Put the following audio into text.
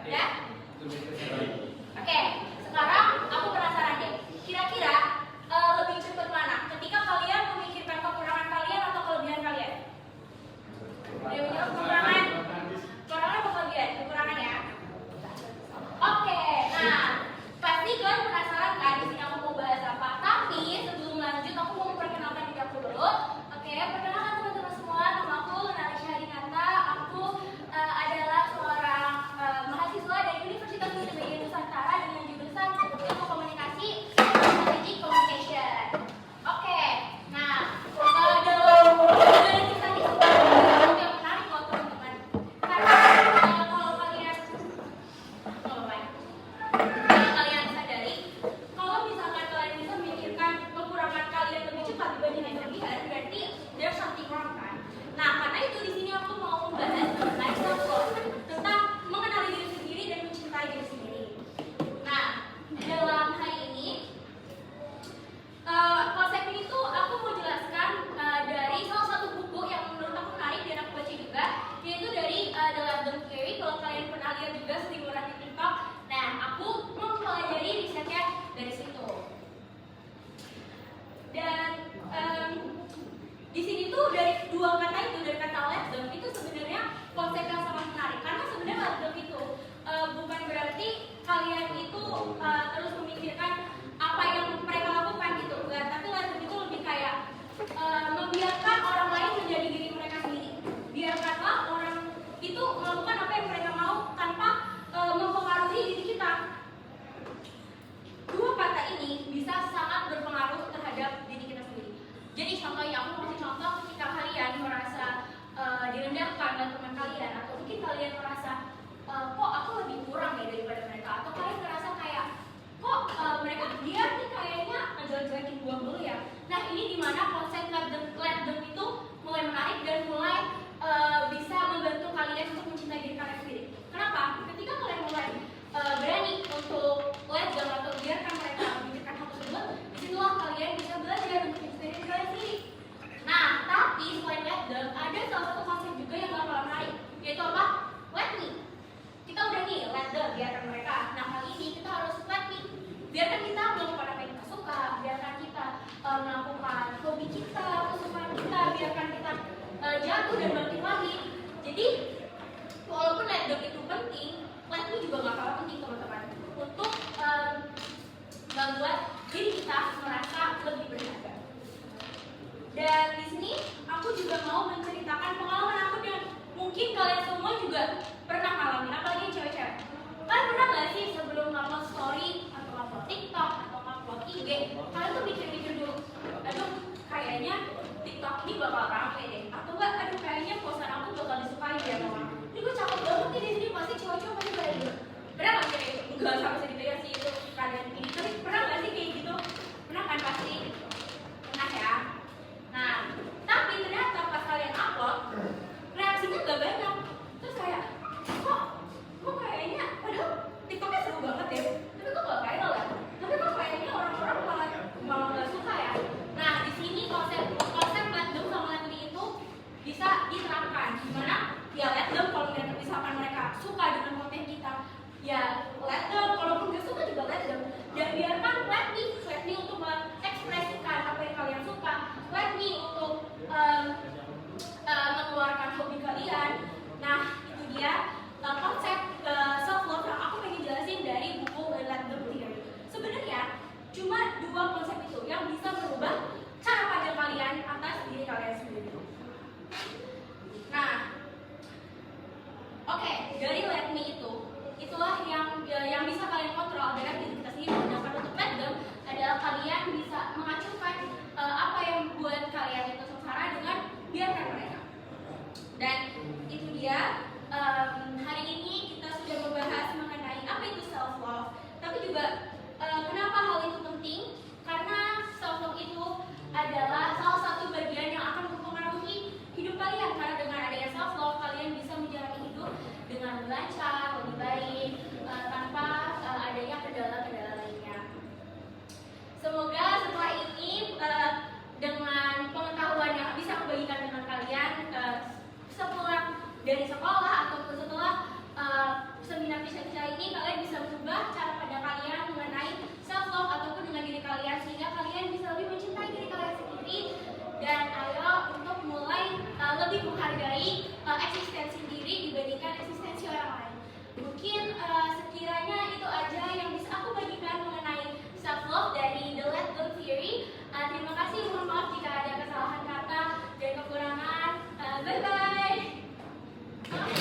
Ya? Oke, sekarang aku penasaran deh. Kira-kira lebih cepat mana? Ketika kalian memikirkan kekurangan kalian atau kelebihan kalian? Dia menjawab kekurangan. Kekurangan atau kelebihan? Kekurangan ya. Oke, nah pasti kalian penasaran kan di sini aku mau bahas apa? Tapi sebelum lanjut aku mau memperkenalkan diri aku dulu. Oke, perkenalkan teman-teman semua. Nama aku Narisha Hadinata. Aku adalah seorang mahasiswa dari Universitas Indonesia Nusantara dengan jurusan Ilmu Komunikasi Strategic Communication. Oke, nah dalam kisah ini sebenarnya yang menarik loh teman-teman. Karena kalau kalian sadari, kalau misalkan kalian bisa memikirkan kekurangan kalian lebih cepat dibandingkan kelebihan, berarti there's something wrong kan? Nah, karena itu di sini aku mau membahas mengenai self love, tentang mengenali diri sendiri dan mencintai diri sendiri. Nah, dalam hari ini konsep ini tuh aku mau jelaskan dari salah satu buku yang menurut aku menarik dan aku baca juga, yaitu dari The Love Dump Theory. Kalau kalian pernah lihat juga sering orang di TikTok, nah aku mempelajari risetnya dari situ. Dan di sini tuh dari dua kata itu, dari kata let them itu sebenarnya konsep yang sangat menarik, karena sebenarnya let them itu bukan berarti kalian itu terus memikirkan apa yang mereka lakukan gitu, enggak. Tapi let them itu lebih kayak membiarkan orang lain menjadi diri mereka sendiri. Biarkanlah orang itu melakukan apa yang mereka mau tanpa mempengaruhi diri kita. Dua kata ini bisa sangat berpengaruh terhadap diri kita sendiri. Jadi contohnya, aku mau kasih contoh ketika kalian merasa direndahkan oleh teman kalian, atau mungkin kalian merasa kok aku lebih kurang ya daripada mereka, atau kalian merasa kayak kok mereka dia nih kayaknya ngejelek-jelekin gua dulu ya. Nah, ini dimana konsep let them itu mulai menarik dan mulai bisa membantu kalian untuk mencintai diri kalian sendiri. Kenapa? Ketika kalian mulai berani untuk let them atau biarkan mereka memikirkan hal tersebut, disitulah kalian bisa belajar untuk mencintai diri kalian sendiri. Nah, tapi selain let them, ada salah satu konsep juga yang gak kalah menarik, yaitu apa? Let me. Kita udah nih let them, biarkan mereka. Nah, kali ini kita harus let me. Biarkan kita melakukan apa yang kita suka, biarkan kita melakukan hobi kita, kesukaan kita, biarkan kita jatuh dan bangkit lagi. Jadi, walaupun let them itu penting, let me juga gak kalah penting teman-teman, untuk membuat diri kita merasa lebih berharga. Dan di sini aku juga mau menceritakan pengalaman aku dan mungkin kalian semua juga pernah ngalamin, apalagi yang cewek-cewek. Kalian pernah nggak sih sebelum upload story atau upload TikTok atau upload IG, kalian tuh mikir-mikir dulu, aduh kayaknya TikTok ini bakal rame deh, atau enggak, aduh kayaknya posan aku bakal disukai ya orang. Ini gue cakep banget nih di sini, pasti cowok-cowok pasti pada gitu. Pernah nggak sih kayak gitu? Enggak sampai segitu ya sih, itu kalian ini. Tapi pernah nggak sih kayak gitu? Pernah kan pasti? Pernah ya. Nah, tapi ternyata pas kalian upload, reaksinya nggak banyak. Terus kayak, kok kayaknya, padahal TikToknya seru banget ya, tapi kok nggak viral ya? Tapi kok kayaknya orang-orang malah nggak suka ya? Nah, di sini konsep let them sama let me itu bisa diterapkan. Gimana? Ya let them kalau misalkan mereka suka dengan konten kita, ya let them. Kalaupun nggak suka juga let them. Dan biarkan let me untuk mengekspresikan apa yang kalian suka, let me untuk mengeluarkan hobi kalian. Nah, itu dia konsep self love yang aku pengen jelasin dari buku The Love Dump Theory. Sebenarnya cuma dua konsep itu yang bisa merubah cara pandang kalian atas diri kalian sendiri. Nah, oke, dari let me itulah yang bisa kalian kontrol adalah diri kita sendiri. Sedangkan untuk let them adalah kalian bisa mengacukan apa yang membuat kalian itu sengsara dengan biarkan mereka. Dan itu dia, hari ini kita sudah membahas mengenai apa itu self love, tapi juga kenapa hal itu penting, karena self love itu adalah salah satu bagian yang akan mempengaruhi hidup kalian. Karena dengan adanya self love, kalian bisa menjalani hidup dengan lancar, lebih baik, tanpa adanya kendala-kendala lainnya. Semoga setelah ini dengan pengetahuan yang bisa aku bagikan dengan kalian sepulang dari sekolah Mungkin